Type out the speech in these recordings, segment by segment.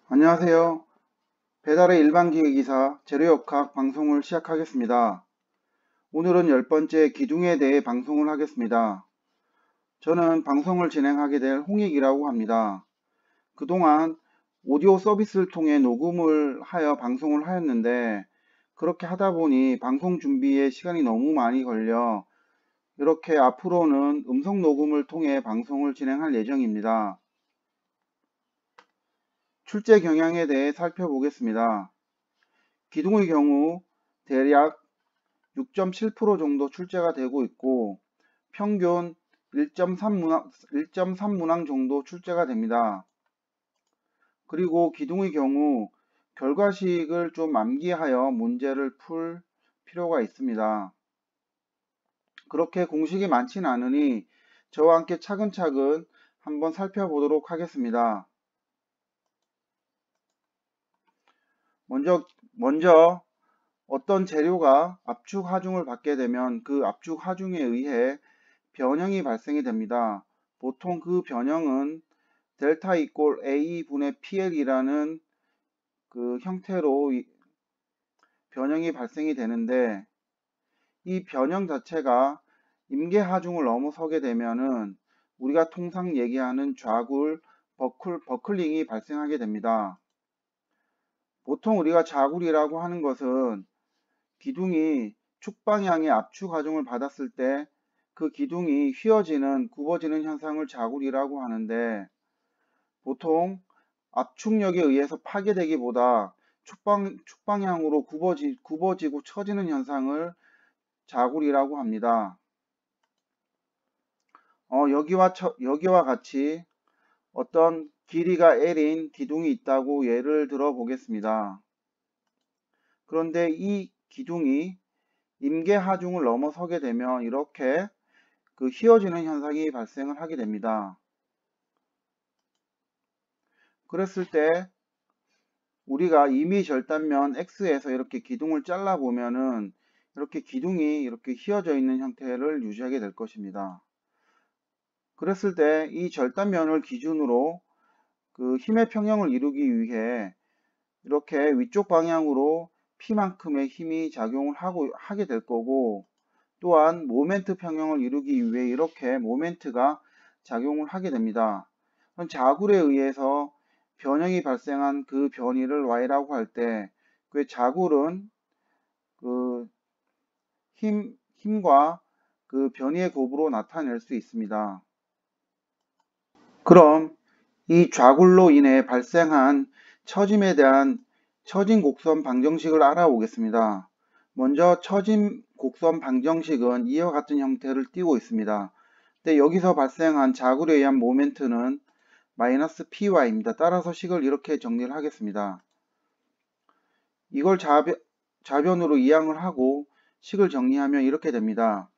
안녕하세요. 배달의 일반기계기사 재료역학 방송을 시작하겠습니다. 오늘은 10번째 기둥에 대해 방송을 하겠습니다. 저는 방송을 진행하게 될 홍익이라고 합니다. 그동안 오디오 서비스를 통해 녹음을 하여 방송을 하였는데 그렇게 하다 보니 방송 준비에 시간이 너무 많이 걸려 이렇게 앞으로는 음성 녹음을 통해 방송을 진행할 예정입니다. 출제 경향에 대해 살펴보겠습니다. 기둥의 경우 대략 6.7% 정도 출제가 되고 있고 평균 1.3문항 정도 출제가 됩니다. 그리고 기둥의 경우 결과식을 좀 암기하여 문제를 풀 필요가 있습니다. 그렇게 공식이 많진 않으니 저와 함께 차근차근 한번 살펴보도록 하겠습니다. 먼저 어떤 재료가 압축 하중을 받게 되면 그 압축 하중에 의해 변형이 발생이 됩니다. 보통 그 변형은 델타 이꼴 A분의 PL이라는 그 형태로 변형이 발생이 되는데 이 변형 자체가 임계 하중을 넘어서게 되면은 우리가 통상 얘기하는 좌굴, 버클링이 발생하게 됩니다. 보통 우리가 좌굴이라고 하는 것은 기둥이 축방향의 압축 하중을 받았을 때 그 기둥이 휘어지는, 굽어지는 현상을 좌굴이라고 하는데 보통 압축력에 의해서 파괴되기보다 축방향으로 굽어지고 처지는 현상을 좌굴이라고 합니다. 여기와 같이 어떤 길이가 L인 기둥이 있다고 예를 들어 보겠습니다. 그런데 이 기둥이 임계 하중을 넘어서게 되면 이렇게 그 휘어지는 현상이 발생을 하게 됩니다. 그랬을 때 우리가 임의절단면 X에서 이렇게 기둥을 잘라 보면은 이렇게 기둥이 이렇게 휘어져 있는 형태를 유지하게 될 것입니다. 그랬을 때 이 절단면을 기준으로 그 힘의 평형을 이루기 위해 이렇게 위쪽 방향으로 P만큼의 힘이 작용을 하게 될 거고 또한 모멘트 평형을 이루기 위해 이렇게 모멘트가 작용을 하게 됩니다. 자굴에 의해서 변형이 발생한 그 변이를 Y라고 할 때 그 자굴은 그 힘과 그 변이의 곱으로 나타낼 수 있습니다. 그럼 이 좌굴로 인해 발생한 처짐에 대한 처진 곡선 방정식을 알아보겠습니다. 먼저 처진 곡선 방정식은 이와 같은 형태를 띠고 있습니다. 근데 여기서 발생한 자굴에 의한 모멘트는 마이너스 py입니다. 따라서 식을 이렇게 정리를 하겠습니다. 이걸 좌변으로 이항을 하고 식을 정리하면 이렇게 됩니다.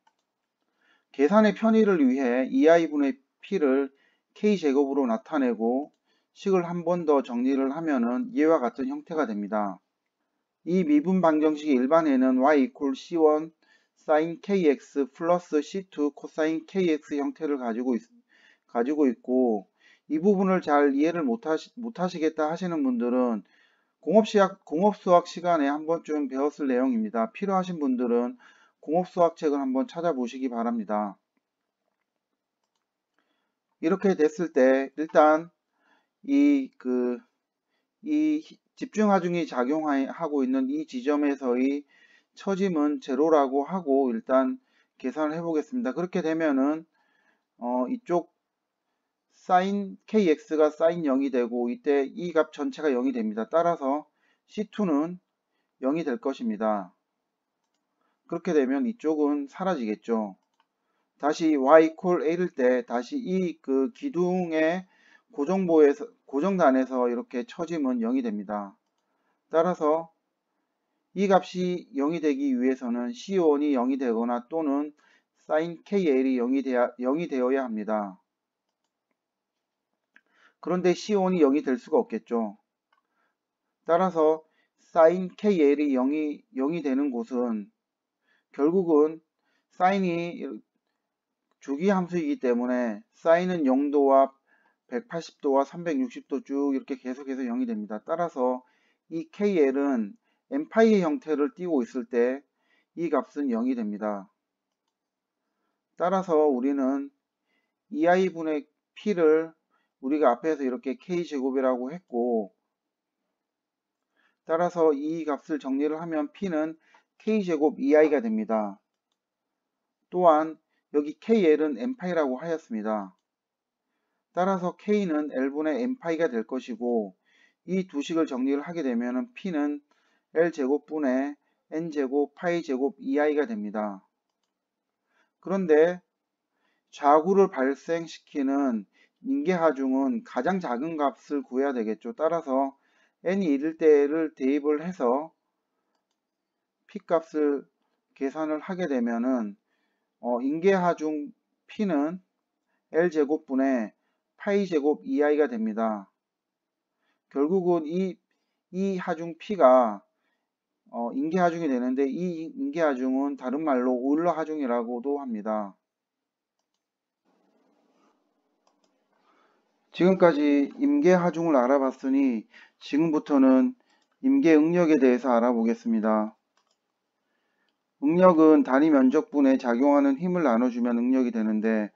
계산의 편의를 위해 2i분의 p를 k제곱으로 나타내고 식을 한 번 더 정리를 하면은 이와 같은 형태가 됩니다. 이 미분 방정식의 일반에는 y equal c1 sin kx 플러스 c2 cosine kx 형태를 가지고 있고 이 부분을 잘 이해를 못하시겠다 하시는 분들은 공업수학 시간에 한 번쯤 배웠을 내용입니다. 필요하신 분들은 공업수학책을 한번 찾아보시기 바랍니다. 이렇게 됐을 때 일단 이 집중하중이 작용하고 있는 이 지점에서의 처짐은 제로라고 하고 일단 계산을 해 보겠습니다. 그렇게 되면은 이쪽 sin kx가 sin 0이 되고 이때 이 값 전체가 0이 됩니다. 따라서 C2는 0이 될 것입니다. 그렇게 되면 이쪽은 사라지겠죠. 다시 y equal a일 때 다시 이 그 기둥의 고정단에서 이렇게 처짐은 0이 됩니다. 따라서 이 값이 0이 되기 위해서는 C1이 0이 되거나 또는 sin KL이 0이 되어야 합니다. 그런데 C1이 0이 될 수가 없겠죠. 따라서 sin KL이 0이 되는 곳은 결국은 sin이 주기 함수이기 때문에 sin은 0도와 180도와 360도 쭉 이렇게 계속해서 0이 됩니다. 따라서 이 KL은 n파이의 형태를 띠고 있을 때 이 값은 0이 됩니다. 따라서 우리는 EI분의 P를 우리가 앞에서 이렇게 K제곱이라고 했고, 따라서 이 값을 정리를 하면 P는 K제곱 EI가 됩니다. 또한 여기 KL은 n파이라고 하였습니다. 따라서 K는 L분의 n파이가 될 것이고, 이 두 식을 정리를 하게 되면 P는 L제곱분의 N제곱 파이제곱 EI가 됩니다. 그런데 좌구를 발생시키는 인계하중은 가장 작은 값을 구해야 되겠죠. 따라서 n이 1일 때를 대입을 해서 P값을 계산을 하게 되면은 인계하중 P는 L제곱분의 파이제곱 EI가 됩니다. 결국은 이 하중 P가 인계하중이 되는데 이 인계하중은 다른 말로 오일러하중이라고도 합니다. 지금까지 임계하중을 알아봤으니 지금부터는 임계응력에 대해서 알아보겠습니다. 응력은 단위 면적분에 작용하는 힘을 나눠주면 응력이 되는데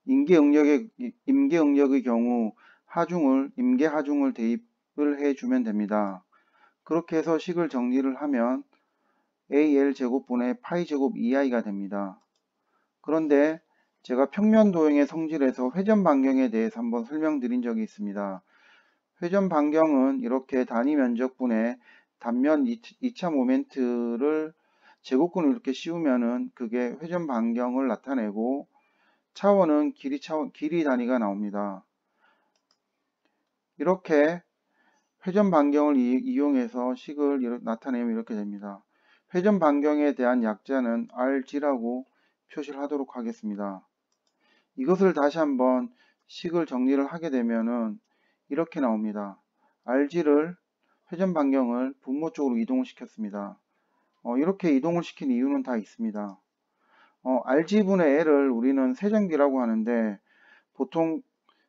임계응력의 경우 임계하중을 대입을 해주면 됩니다. 그렇게 해서 식을 정리를 하면 AL제곱분의 파이제곱 EI가 됩니다. 그런데 제가 평면 도형의 성질에서 회전 반경에 대해서 한번 설명드린 적이 있습니다. 회전 반경은 이렇게 단위 면적분에 단면 2차 모멘트를 제곱근을 이렇게 씌우면은 그게 회전 반경을 나타내고 차원은 길이 단위가 나옵니다. 이렇게 회전 반경을 이용해서 식을 나타내면 이렇게 됩니다. 회전 반경에 대한 약자는 RG라고 표시를 하도록 하겠습니다. 이것을 다시 한번 식을 정리를 하게 되면은 이렇게 나옵니다. RG를 회전 반경을 분모 쪽으로 이동을 시켰습니다. 이렇게 이동을 시킨 이유는 다 있습니다. RG분의 L을 우리는 세정비라고 하는데 보통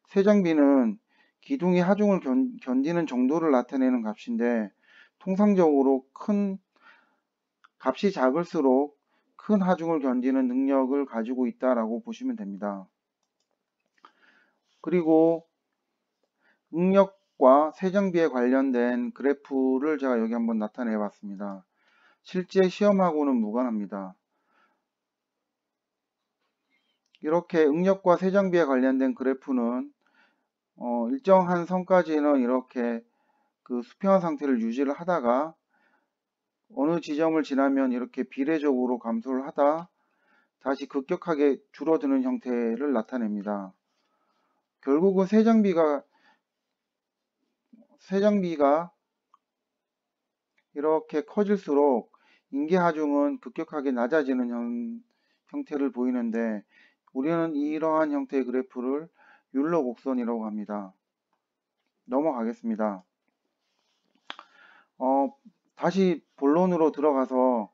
세정비는 기둥이 하중을 견디는 정도를 나타내는 값인데 통상적으로 값이 작을수록 큰 하중을 견디는 능력을 가지고 있다라고 보시면 됩니다. 그리고 응력과 세정비에 관련된 그래프를 제가 여기 한번 나타내 봤습니다. 실제 시험하고는 무관합니다. 이렇게 응력과 세정비에 관련된 그래프는 일정한 선까지는 이렇게 그 수평한 상태를 유지를 하다가 어느 지점을 지나면 이렇게 비례적으로 감소를 하다 다시 급격하게 줄어드는 형태를 나타냅니다. 결국은 세정비가 이렇게 커질수록 인계하중은 급격하게 낮아지는 형태를 보이는데 우리는 이러한 형태의 그래프를 율러 곡선이라고 합니다. 넘어가겠습니다. 다시 본론으로 들어가서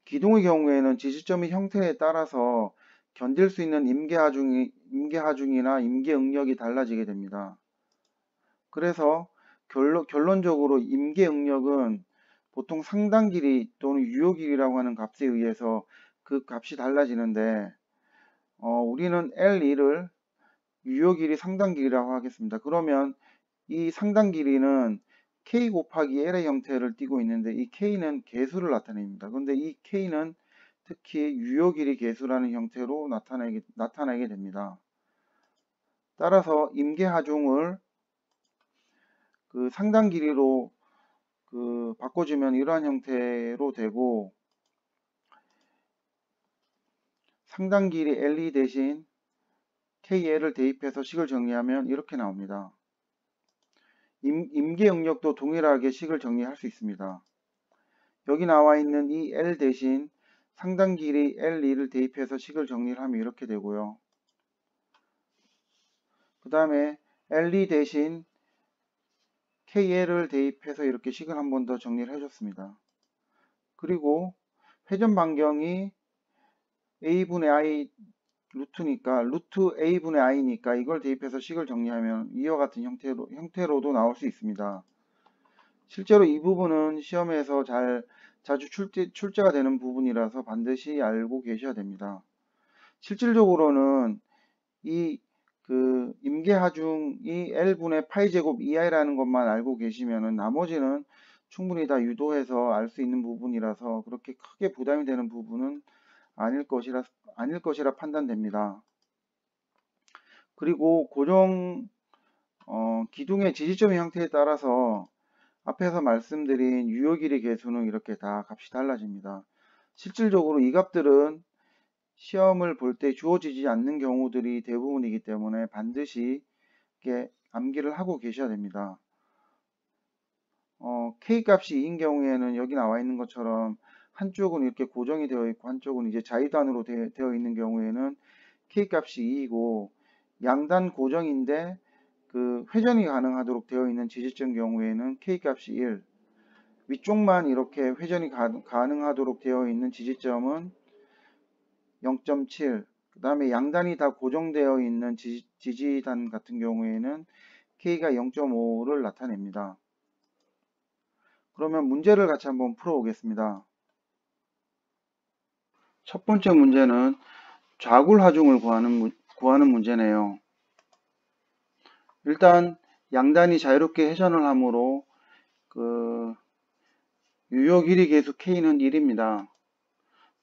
기둥의 경우에는 지지점의 형태에 따라서 견딜 수 있는 임계하중이나 임계응력이 달라지게 됩니다. 그래서 결론적으로 임계응력은 보통 상당 길이 또는 유효 길이라고 하는 값에 의해서 그 값이 달라지는데 우리는 L2를 유효 길이 상당 길이라고 하겠습니다. 그러면 이 상당 길이는 K 곱하기 L의 형태를 띠고 있는데 이 K는 계수를 나타냅니다. 그런데 이 K는 특히 유효 길이 계수라는 형태로 나타나게 됩니다. 따라서 임계하중을 그 상당 길이로 바꿔주면 이러한 형태로 되고 상당 길이 L2 대신 KL을 대입해서 식을 정리하면 이렇게 나옵니다. 임계응력도 동일하게 식을 정리할 수 있습니다. 여기 나와 있는 이 L 대신 상당 길이 L2를 대입해서 식을 정리를 하면 이렇게 되고요. 그 다음에 L2 대신 KL을 대입해서 이렇게 식을 한 번 더 정리를 해줬습니다. 그리고 회전 반경이 A분의 I 루트니까 루트 a분의 i니까 이걸 대입해서 식을 정리하면 이와 같은 형태로도 나올 수 있습니다. 실제로 이 부분은 시험에서 자주 출제가 되는 부분이라서 반드시 알고 계셔야 됩니다. 실질적으로는 이 임계하중이 L분의 파이제곱 EI라는 것만 알고 계시면은 나머지는 충분히 다 유도해서 알 수 있는 부분이라서 그렇게 크게 부담이 되는 부분은 아닐 것이라 판단됩니다. 그리고 고정 기둥의 지지점의 형태에 따라서 앞에서 말씀드린 유효 길이 개수는 이렇게 다 값이 달라집니다. 실질적으로 이 값들은 시험을 볼 때 주어지지 않는 경우들이 대부분이기 때문에 반드시 이렇게 암기를 하고 계셔야 됩니다. K 값이 2인 경우에는 여기 나와 있는 것처럼 한쪽은 이렇게 고정이 되어 있고 한쪽은 이제 자위단으로 되어 있는 경우에는 K 값이 2이고 양단 고정인데 회전이 가능하도록 되어 있는 지지점 경우에는 K 값이 1, 위쪽만 이렇게 회전이 가능하도록 되어 있는 지지점은 0.7, 그 다음에 양단이 다 고정되어 있는 지지단 같은 경우에는 K가 0.5를 나타냅니다. 그러면 문제를 같이 한번 풀어보겠습니다. 첫 번째 문제는 좌굴하중을 구하는 문제네요. 일단 양단이 자유롭게 회전을 하므로 유효 길이 계수 K는 1입니다.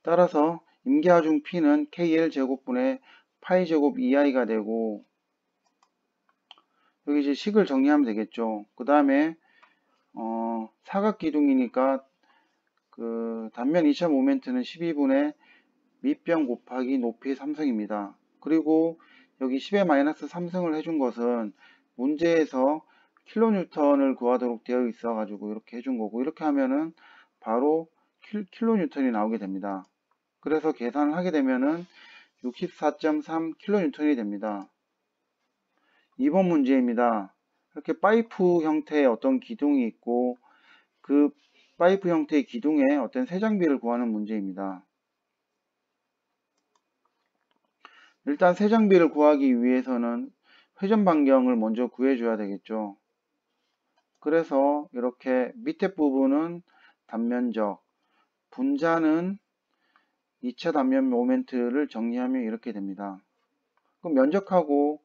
따라서 임계하중 P는 KL 제곱분의 파이 제곱 EI가 되고 여기 이제 식을 정리하면 되겠죠. 그 다음에 사각기둥이니까 단면 2차 모멘트는 12분의 밑변 곱하기 높이 3승입니다. 그리고 여기 10의 마이너스 3승을 해준 것은 문제에서 킬로뉴턴을 구하도록 되어 있어 가지고 이렇게 해준 거고, 이렇게 하면은 바로 킬로뉴턴이 나오게 됩니다. 그래서 계산을 하게 되면은 64.3 킬로뉴턴이 됩니다. 2번 문제입니다. 이렇게 파이프 형태의 어떤 기둥이 있고 그 파이프 형태의 기둥에 어떤 세장비를 구하는 문제입니다. 일단 세장비를 구하기 위해서는 회전 반경을 먼저 구해줘야 되겠죠. 그래서 이렇게 밑에 부분은 단면적, 분자는 2차 단면 모멘트를 정리하면 이렇게 됩니다. 그럼 면적하고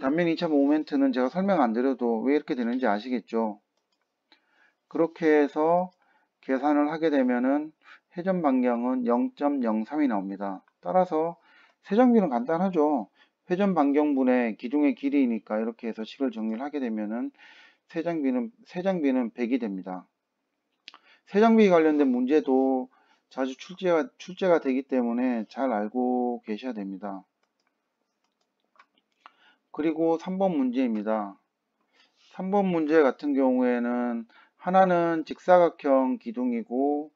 단면 2차 모멘트는 제가 설명 안 드려도 왜 이렇게 되는지 아시겠죠? 그렇게 해서 계산을 하게 되면은 회전 반경은 0.03이 나옵니다. 따라서 세장비는 간단하죠. 회전 반경분의 기둥의 길이니까 이렇게 해서 식을 정리를 하게 되면은 세장비는 100이 됩니다. 세장비 관련된 문제도 자주 출제가 되기 때문에 잘 알고 계셔야 됩니다. 그리고 3번 문제입니다. 3번 문제 같은 경우에는 하나는 직사각형 기둥이고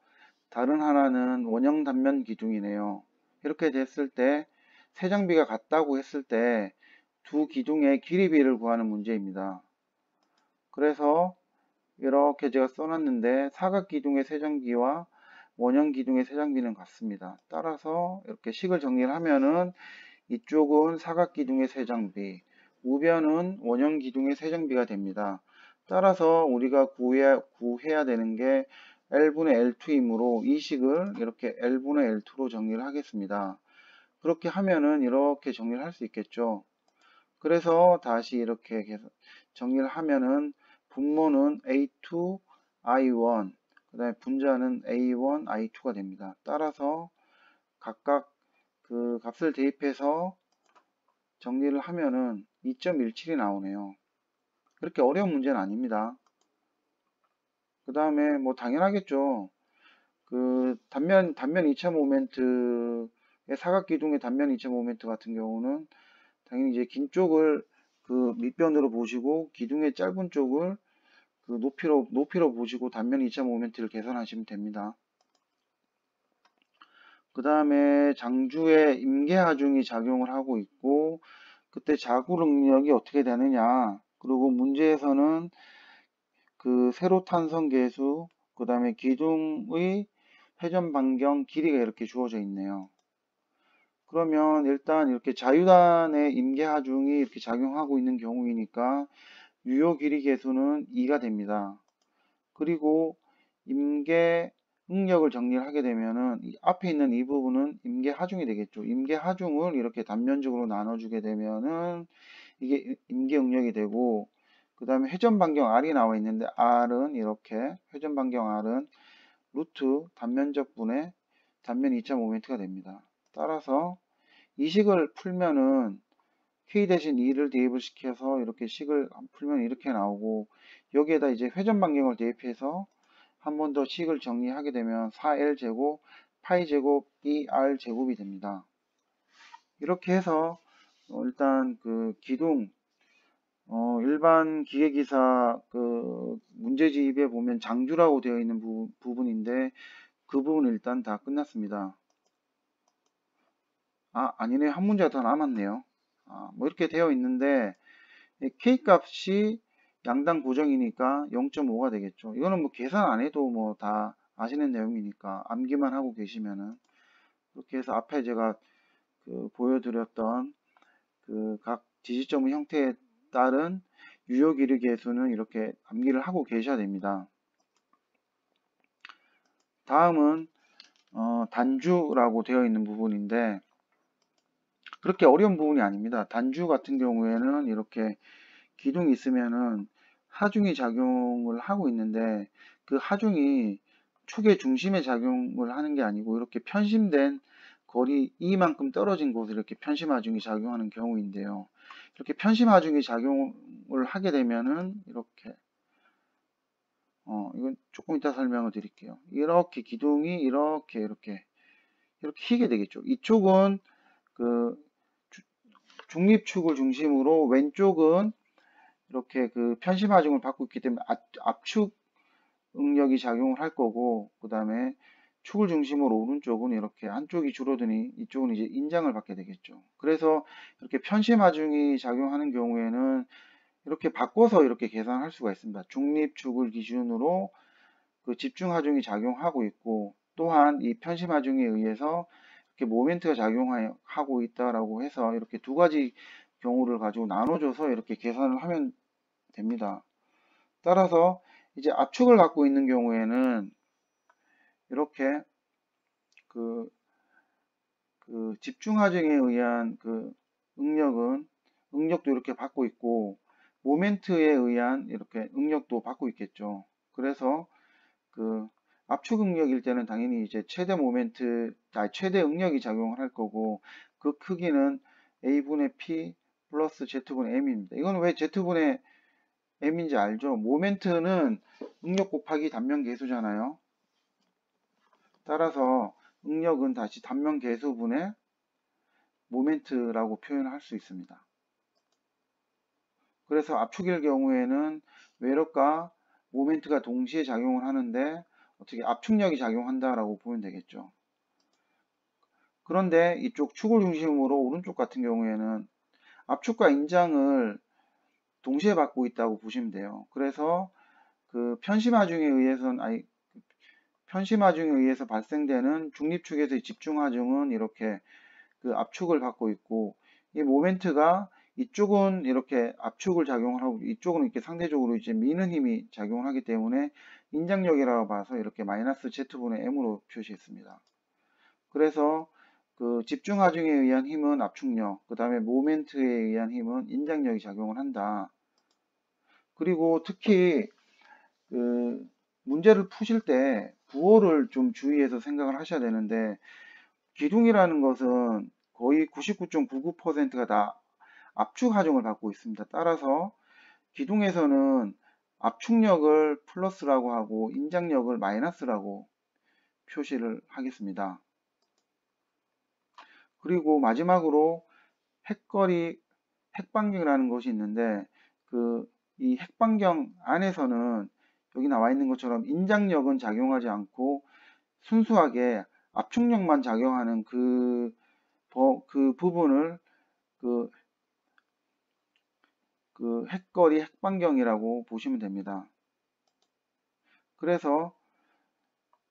다른 하나는 원형 단면 기둥이네요. 이렇게 됐을 때 세장비가 같다고 했을 때 두 기둥의 길이비를 구하는 문제입니다. 그래서 이렇게 제가 써놨는데 사각 기둥의 세장비와 원형 기둥의 세장비는 같습니다. 따라서 이렇게 식을 정리를 하면은 이쪽은 사각 기둥의 세장비, 우변은 원형 기둥의 세장비가 됩니다. 따라서 우리가 구해야 되는 게 L분의 L2이므로 이 식을 이렇게 L분의 L2로 정리를 하겠습니다. 그렇게 하면은 이렇게 정리를 할 수 있겠죠. 그래서 다시 이렇게 정리를 하면은 분모는 A2, I1, 그 다음에 분자는 A1, I2가 됩니다. 따라서 각각 그 값을 대입해서 정리를 하면은 2.17이 나오네요. 그렇게 어려운 문제는 아닙니다. 그 다음에 뭐 당연하겠죠. 단면 2차 모멘트의 사각기둥의 단면 2차 모멘트 같은 경우는 당연히 이제 긴 쪽을 밑변으로 보시고 기둥의 짧은 쪽을 높이로 보시고 단면 2차 모멘트를 계산하시면 됩니다. 그 다음에 장주에 임계하중이 작용을 하고 있고 그때 자구 능력이 어떻게 되느냐, 그리고 문제에서는 세로 탄성 계수, 그 다음에 기둥의 회전 반경 길이가 이렇게 주어져 있네요. 그러면 일단 이렇게 자유단의 임계하중이 이렇게 작용하고 있는 경우이니까 유효 길이 계수는 2가 됩니다. 그리고 임계 응력을 정리를 하게 되면은 이 앞에 있는 이 부분은 임계 하중이 되겠죠. 임계 하중을 이렇게 단면적으로 나눠주게 되면은 이게 임계 응력이 되고, 그 다음에 회전 반경 R이 나와 있는데 R은 이렇게 회전 반경 R은 루트 단면적 분의 단면 2차 모멘트가 됩니다. 따라서 이 식을 풀면은 K 대신 2를 대입을 시켜서 이렇게 식을 풀면 이렇게 나오고, 여기에다 이제 회전 반경을 대입해서 한 번 더 식을 정리하게 되면 4L제곱 파이 제곱 2R제곱이 됩니다. 이렇게 해서 일단 그 기둥 일반 기계기사 그 문제집에 보면 장주라고 되어 있는 부분인데 그 부분은 일단 다 끝났습니다. 아니네. 한 문제가 더 남았네요. 뭐 이렇게 되어 있는데 K 값이 양당 고정이니까 0.5가 되겠죠. 이거는 뭐 계산 안 해도 뭐 다 아시는 내용이니까 암기만 하고 계시면은, 이렇게 해서 앞에 제가 그 보여드렸던 그 각 지지점의 형태에 따른 유효 기류 계수는 이렇게 암기를 하고 계셔야 됩니다. 다음은 단주라고 되어 있는 부분인데 그렇게 어려운 부분이 아닙니다. 단주 같은 경우에는 이렇게 기둥이 있으면은 하중이 작용을 하고 있는데 그 하중이 축의 중심에 작용을 하는 게 아니고 이렇게 편심된 거리 이만큼 떨어진 곳에 이렇게 편심 하중이 작용하는 경우인데요. 이렇게 편심 하중이 작용을 하게 되면은 이렇게 이건 조금 이따 설명을 드릴게요. 이렇게 기둥이 이렇게 휘게 되겠죠. 이쪽은 그 중립축을 중심으로, 왼쪽은 이렇게 그 편심 하중을 받고 있기 때문에 압축 응력이 작용을 할 거고, 그 다음에 축을 중심으로 오른쪽은 이렇게 한쪽이 줄어드니 이쪽은 이제 인장을 받게 되겠죠. 그래서 이렇게 편심 하중이 작용하는 경우에는 이렇게 바꿔서 이렇게 계산할 수가 있습니다. 중립축을 기준으로 그 집중 하중이 작용하고 있고, 또한 이 편심 하중에 의해서 이렇게 모멘트가 작용하고 있다라고 해서 이렇게 두 가지 경우를 가지고 나눠줘서 이렇게 계산을 하면 됩니다. 따라서 이제 압축을 갖고 있는 경우에는 이렇게 그, 그 집중 하중에 의한 그 응력도 이렇게 받고 있고, 모멘트에 의한 이렇게 응력도 받고 있겠죠. 그래서 그 압축 응력일 때는 당연히 이제 최대 응력이 작용을 할 거고, 그 크기는 A분의 P 플러스 Z분의 M입니다. 이건 왜 Z분의 M인지 알죠? 모멘트는 응력 곱하기 단면 계수잖아요. 따라서 응력은 다시 단면 계수분의 모멘트라고 표현할 수 있습니다. 그래서 압축일 경우에는 외력과 모멘트가 동시에 작용을 하는데 어떻게 압축력이 작용한다라고 보면 되겠죠. 그런데 이쪽 축을 중심으로 오른쪽 같은 경우에는 압축과 인장을 동시에 받고 있다고 보시면 돼요. 그래서 그 편심하중에 의해서 발생되는 중립축에서의 집중하중은 이렇게 그 압축을 받고 있고, 이 모멘트가 이쪽은 이렇게 압축을 작용을 하고 이쪽은 이렇게 상대적으로 이제 미는 힘이 작용을 하기 때문에 인장력이라고 봐서 이렇게 마이너스 Z분의 M으로 표시했습니다. 그래서 그 집중 하중에 의한 힘은 압축력, 그 다음에 모멘트에 의한 힘은 인장력이 작용을 한다. 그리고 특히 그 문제를 푸실 때 부호를 좀 주의해서 생각을 하셔야 되는데, 기둥이라는 것은 거의 99.99%가 다 압축 하중을 받고 있습니다. 따라서 기둥에서는 압축력을 플러스라고 하고 인장력을 마이너스라고 표시를 하겠습니다. 그리고 마지막으로 핵반경이라는 것이 있는데, 이 핵반경 안에서는 여기 나와 있는 것처럼 인장력은 작용하지 않고 순수하게 압축력만 작용하는 그 부분을 그 핵반경이라고 보시면 됩니다. 그래서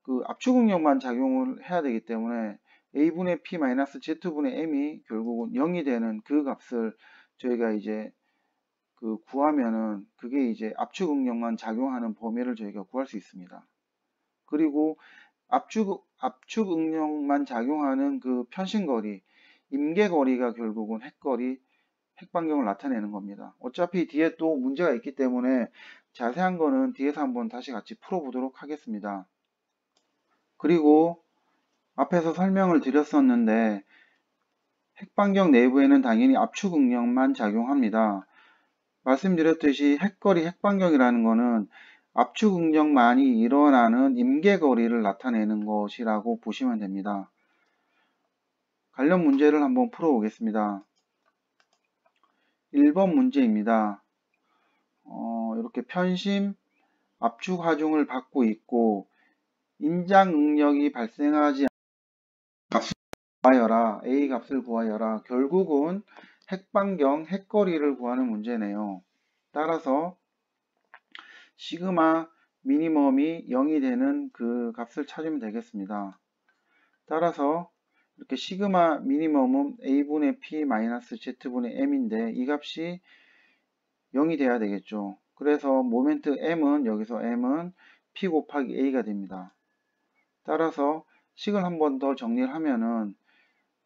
그 압축 응력만 작용을 해야 되기 때문에 a분의 p 마이너스 z분의 m이 결국은 0이 되는 그 값을 저희가 이제 구하면은 그게 이제 압축 응력만 작용하는 범위를 저희가 구할 수 있습니다. 그리고 압축 응력만 작용하는 그 편신거리, 임계거리가 결국은 핵반경을 나타내는 겁니다. 어차피 뒤에 또 문제가 있기 때문에 자세한 거는 뒤에서 한번 다시 같이 풀어보도록 하겠습니다. 그리고 앞에서 설명을 드렸었는데 핵반경 내부에는 당연히 압축 응력만 작용합니다. 말씀드렸듯이 핵반경이라는 거는 압축 응력만이 일어나는 임계거리를 나타내는 것이라고 보시면 됩니다. 관련 문제를 한번 풀어보겠습니다. 1번 문제입니다. 이렇게 편심 압축 하중을 받고 있고 인장 응력이 발생하지 값을 구하여라. A 값을 구하여라. 결국은 핵반경 핵거리를 구하는 문제네요. 따라서 시그마 미니멈이 0이 되는 그 값을 찾으면 되겠습니다. 따라서 이렇게 시그마 미니멈은 a분의 p 마이너스 z분의 m인데 이 값이 0이 돼야 되겠죠. 그래서 모멘트 m은 여기서 m은 p 곱하기 a가 됩니다. 따라서 식을 한 번 더 정리를 하면은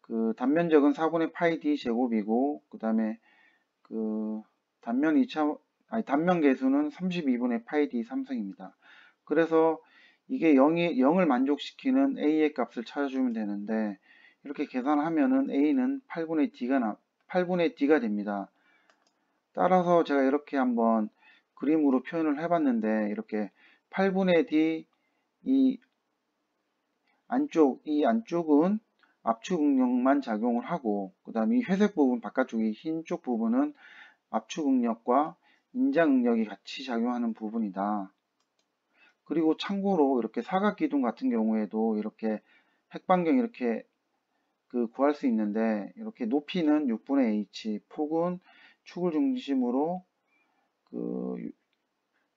그 단면적은 4분의 파이 d 제곱이고 그 다음에 그 단면 계수는 32분의 파이 d 3승입니다. 그래서 이게 0을 만족시키는 a의 값을 찾아주면 되는데 이렇게 계산하면은 a는 8분의 d가 됩니다. 따라서 제가 이렇게 한번 그림으로 표현을 해봤는데 이렇게 8분의 d 이 안쪽은 압축 응력만 작용을 하고 그 다음에 이 회색 부분 바깥쪽이 흰 쪽 부분은 압축 응력과 인장 응력이 같이 작용하는 부분이다. 그리고 참고로 이렇게 사각기둥 같은 경우에도 이렇게 핵반경 이렇게 구할 수 있는데 이렇게 높이는 6분의 h, 폭은 축을 중심으로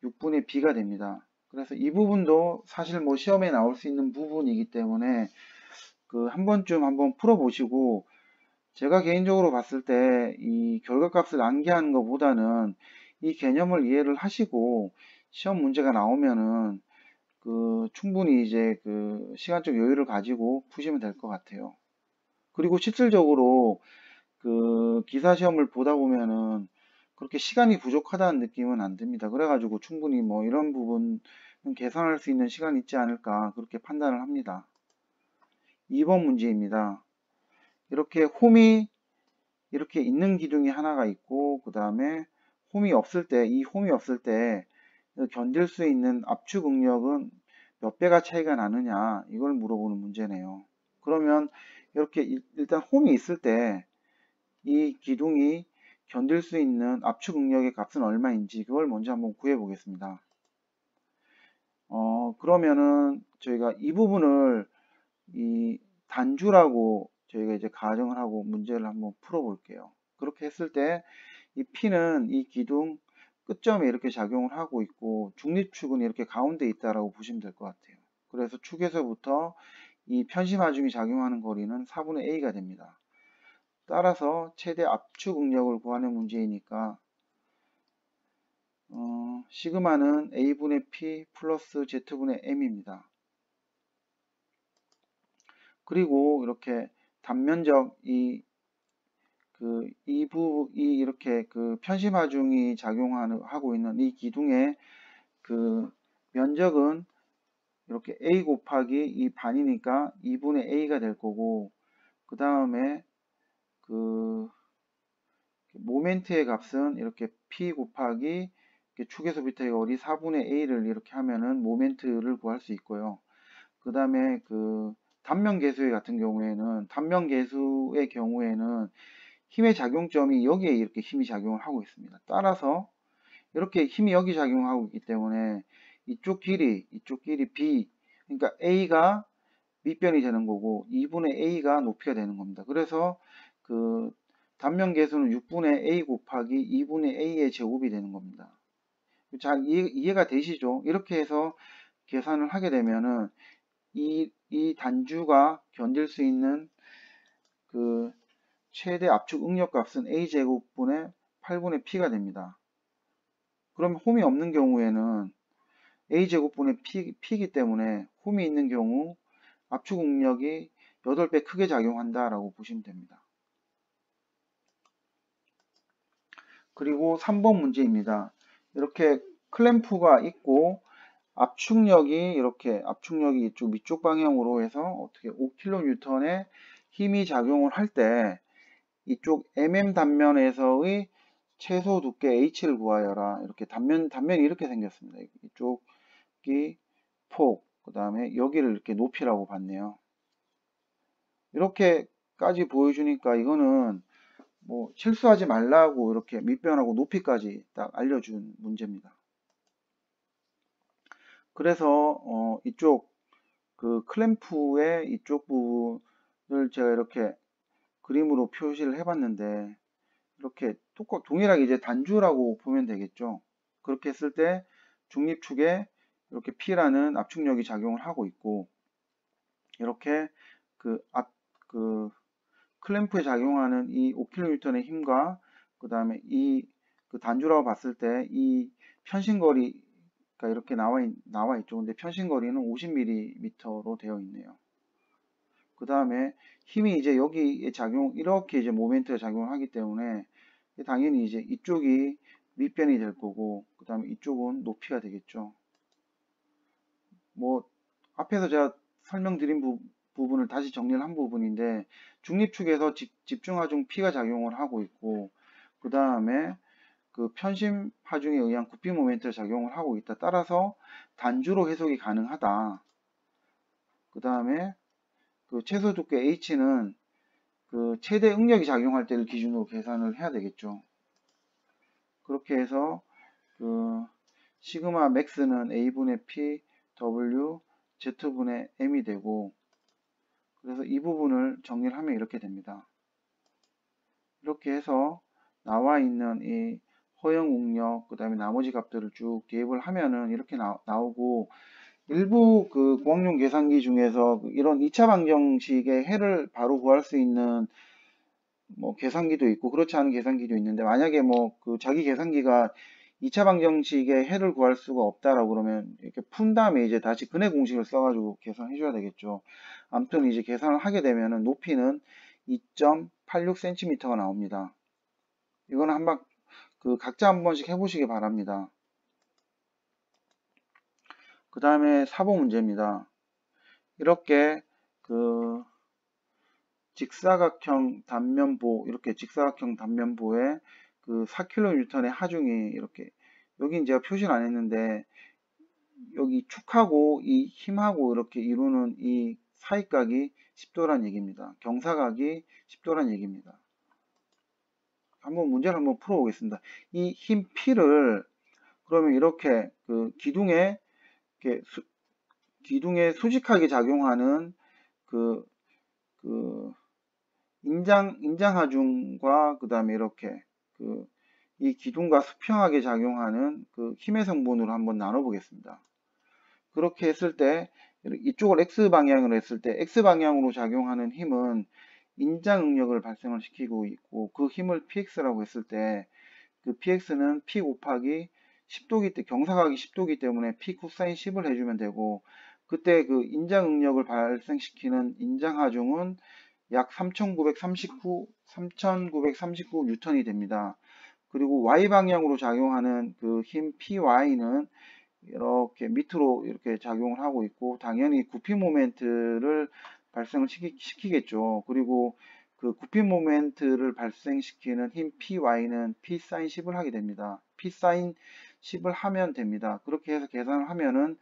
6분의 b가 됩니다. 그래서 이 부분도 사실 뭐 시험에 나올 수 있는 부분이기 때문에 한 번쯤 한번 풀어보시고 제가 개인적으로 봤을 때 이 결과값을 암기하는 것보다는 이 개념을 이해를 하시고 시험 문제가 나오면은 충분히 이제 시간적 여유를 가지고 푸시면 될 것 같아요. 그리고 실질적으로 기사 시험을 보다 보면은 그렇게 시간이 부족하다는 느낌은 안 듭니다. 그래가지고 충분히 뭐 이런 부분은 계산할 수 있는 시간이 있지 않을까 그렇게 판단을 합니다. 2번 문제입니다. 이렇게 홈이 이렇게 있는 기둥이 하나가 있고 그 다음에 홈이 없을 때 견딜 수 있는 압축 응력은 몇 배가 차이가 나느냐 이걸 물어보는 문제네요. 그러면 이렇게 일단 홈이 있을 때 이 기둥이 견딜 수 있는 압축 응력의 값은 얼마인지 그걸 먼저 한번 구해 보겠습니다. 그러면은 저희가 이 부분을 이 단주라고 저희가 이제 가정을 하고 문제를 한번 풀어 볼게요. 그렇게 했을 때 이 P는 이 기둥 끝점에 이렇게 작용을 하고 있고 중립축은 이렇게 가운데 있다라고 보시면 될 것 같아요. 그래서 축에서부터 이 편심하중이 작용하는 거리는 4분의 A가 됩니다. 따라서 최대 압축 응력을 구하는 문제이니까 시그마는 A분의 P 플러스 Z분의 M입니다. 그리고 이렇게 단면적 이렇게 편심하중이 하고 있는 이 기둥의 면적은 이렇게 A 곱하기 이 반이니까 2분의 A가 될 거고 그 다음에 모멘트의 값은 이렇게 P 곱하기 축에서 밑에 거리 4분의 A를 이렇게 하면은 모멘트를 구할 수 있고요. 그 다음에 단면 계수의 경우에는 힘의 작용점이 여기에 이렇게 힘이 작용을 하고 있습니다. 따라서 이렇게 힘이 여기 작용하고 있기 때문에 이쪽 길이 B, 그러니까 A가 밑변이 되는 거고 2분의 A가 높이가 되는 겁니다. 그래서 단면 계수는 6분의 A 곱하기 2분의 A의 제곱이 되는 겁니다. 잘 이해가 되시죠? 이렇게 해서 계산을 하게 되면은 이 이 단주가 견딜 수 있는 그 최대 압축 응력 값은 A제곱분의 8분의 P가 됩니다. 그럼 홈이 없는 경우에는 A제곱분의 P이기 때문에 홈이 있는 경우 압축 응력이 8배 크게 작용한다라고 보시면 됩니다. 그리고 3번 문제입니다. 이렇게 클램프가 있고 압축력이 이쪽 위쪽 방향으로 해서 어떻게 5kN의 힘이 작용을 할 때 이쪽 단면에서의 최소 두께 H를 구하여라. 이렇게 단면이 이렇게 생겼습니다. 이쪽이 폭, 그 다음에 여기를 이렇게 높이라고 봤네요. 이렇게까지 보여주니까 이거는 뭐 실수하지 말라고 이렇게 밑변하고 높이까지 딱 알려준 문제입니다. 그래서 이쪽 그 클램프의 이쪽 부분을 제가 이렇게 그림으로 표시를 해봤는데 이렇게 동일하게 이제 단주라고 보면 되겠죠. 그렇게 했을 때 중립축에 이렇게 P라는 압축력이 작용을 하고 있고 이렇게 그 클램프에 작용하는 이 5kN의 힘과 그 다음에 그 단주라고 봤을 때 이 편심거리가 이렇게 나와 있죠. 근데 편심거리는 50mm로 되어 있네요. 그 다음에 힘이 이제 여기에 이렇게 이제 모멘트가 작용을 하기 때문에 당연히 이제 이쪽이 밑변이 될 거고, 그 다음에 이쪽은 높이가 되겠죠. 뭐, 앞에서 제가 설명드린 부분을 다시 정리를 한 부분인데, 중립축에서 집중하중 P가 작용을 하고 있고, 그 다음에 그 편심 하중에 의한 구피 모멘트가 작용을 하고 있다. 따라서 단주로 해석이 가능하다. 그 다음에 그 최소 두께 H는 그 최대 응력이 작용할 때를 기준으로 계산을 해야 되겠죠. 그렇게 해서 그 시그마 맥스는 A분의 P, W, Z분의 M이 되고, 그래서 이 부분을 정리를 하면 이렇게 됩니다. 이렇게 해서 나와 있는 이 허용 응력, 그 다음에 나머지 값들을 쭉 대입을 하면은 이렇게 나오고, 일부 그 고학용 계산기 중에서 이런 2차 방정식의 해를 바로 구할 수 있는 뭐 계산기도 있고 그렇지 않은 계산기도 있는데, 만약에 뭐 그 자기 계산기가 2차 방정식의 해를 구할 수가 없다라고 그러면 이렇게 푼 다음에 이제 다시 근해 공식을 써가지고 계산해 줘야 되겠죠. 아무튼 이제 계산을 하게 되면은 높이는 2.86cm가 나옵니다. 이거는 한번 그 각자 한 번씩 해보시기 바랍니다. 그 다음에 4번 문제입니다. 이렇게 그 직사각형 단면보, 이렇게 직사각형 단면보에 그 4kN의 하중이 이렇게, 여긴 제가 표시를 안 했는데 여기 축하고 이 힘하고 이렇게 이루는 이 사이각이 10도란 얘기입니다. 경사각이 10도란 얘기입니다. 한번 문제를 한번 풀어보겠습니다. 이 힘 P를 그러면 이렇게 그 기둥에 수직하게 작용하는 그 인장하중과 그 다음에 이렇게 이 기둥과 수평하게 작용하는 그 힘의 성분으로 한번 나눠 보겠습니다. 그렇게 했을 때 이쪽을 X방향으로 했을 때 X방향으로 작용하는 힘은 인장 응력을 발생을 시키고 있고, 그 힘을 PX라고 했을 때 그 PX는 P 곱하기 10도기 때 경사각이 10도기 때문에 P 코사인 10을 해주면 되고, 그때 그 인장 응력을 발생시키는 인장하중은 약 3939 뉴턴이 됩니다. 그리고 Y 방향으로 작용하는 그 힘 PY는 이렇게 밑으로 이렇게 작용을 하고 있고, 당연히 구피 모멘트를 발생을 시키겠죠. 그리고 그 구피 모멘트를 발생시키는 힘 PY는 P 사인 10을 하게 됩니다. P 사인 10을 하면 됩니다. 그렇게 해서 계산을 하면은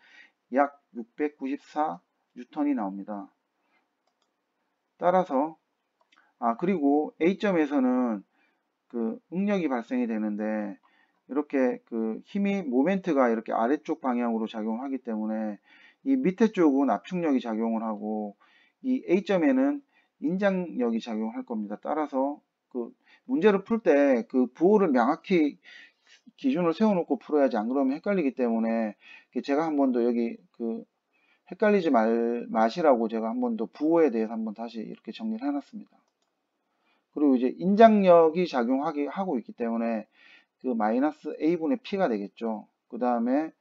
약 694 뉴턴이 나옵니다. 따라서 그리고 A점에서는 그 응력이 발생이 되는데, 이렇게 그 힘이 모멘트가 이렇게 아래쪽 방향으로 작용하기 때문에 이 밑에 쪽은 압축력이 작용을 하고 이 A점에는 인장력이 작용할 겁니다. 따라서 그 문제를 풀 때 그 부호를 명확히 기준을 세워놓고 풀어야지, 안 그러면 헷갈리기 때문에 제가 한 번 더 여기 그 헷갈리지 마시라고 제가 한 번 더 부호에 대해서 한번 다시 이렇게 정리를 해놨습니다. 그리고 이제 인장력이 작용하고 있기 때문에 그 마이너스 A분의 P가 되겠죠. 그 다음에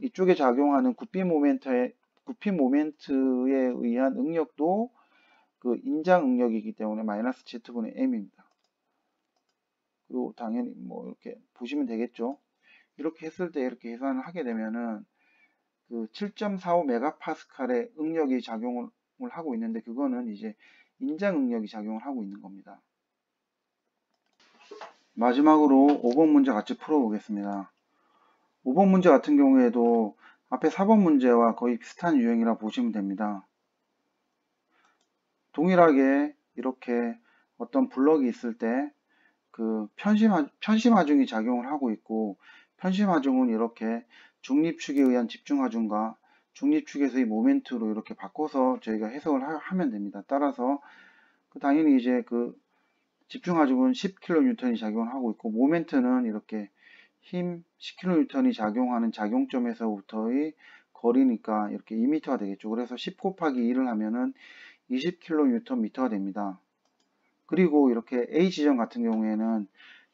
이쪽에 작용하는 구피 모멘트에 의한 응력도 그 인장 응력이기 때문에 마이너스 Z분의 M입니다. 그리고 당연히 뭐 이렇게 보시면 되겠죠. 이렇게 했을 때 이렇게 계산을 하게 되면은 그 7.45 메가파스칼의 응력이 작용을 하고 있는데 그거는 이제 인장 응력이 작용을 하고 있는 겁니다. 마지막으로 5번 문제 같이 풀어보겠습니다. 5번 문제 같은 경우에도 앞에 4번 문제와 거의 비슷한 유형이라 보시면 됩니다. 동일하게 이렇게 어떤 블럭이 있을 때 그 편심하중이 작용을 하고 있고, 편심하중은 이렇게 중립축에 의한 집중하중과 중립축에서의 모멘트로 이렇게 바꿔서 저희가 해석을 하면 됩니다. 따라서 당연히 이제 그 집중하중은 10kN이 작용을 하고 있고, 모멘트는 이렇게 힘 10kN이 작용하는 작용점에서부터의 거리니까 이렇게 2m가 되겠죠. 그래서 10 곱하기 2를 하면은 20kNm가 됩니다. 그리고 이렇게 A 지점 같은 경우에는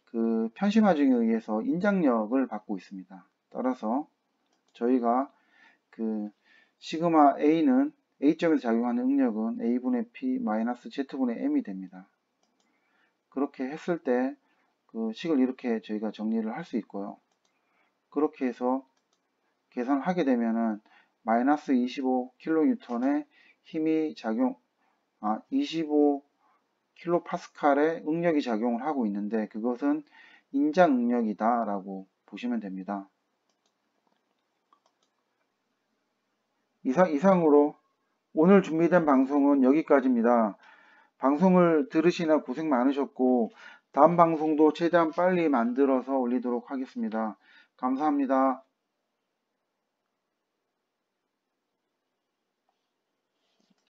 그 편심하중에 의해서 인장력을 받고 있습니다. 따라서 저희가 그 시그마 A는 A점에서 작용하는 응력은 A분의 P 마이너스 Z분의 M이 됩니다. 그렇게 했을 때 그 식을 이렇게 저희가 정리를 할 수 있고요. 그렇게 해서 계산을 하게 되면은 마이너스 25kN의 힘이 25kPa의 응력이 작용을 하고 있는데 그것은 인장 응력이다 라고 보시면 됩니다. 이상으로 오늘 준비된 방송은 여기까지입니다. 방송을 들으시나 고생 많으셨고 다음 방송도 최대한 빨리 만들어서 올리도록 하겠습니다. 감사합니다.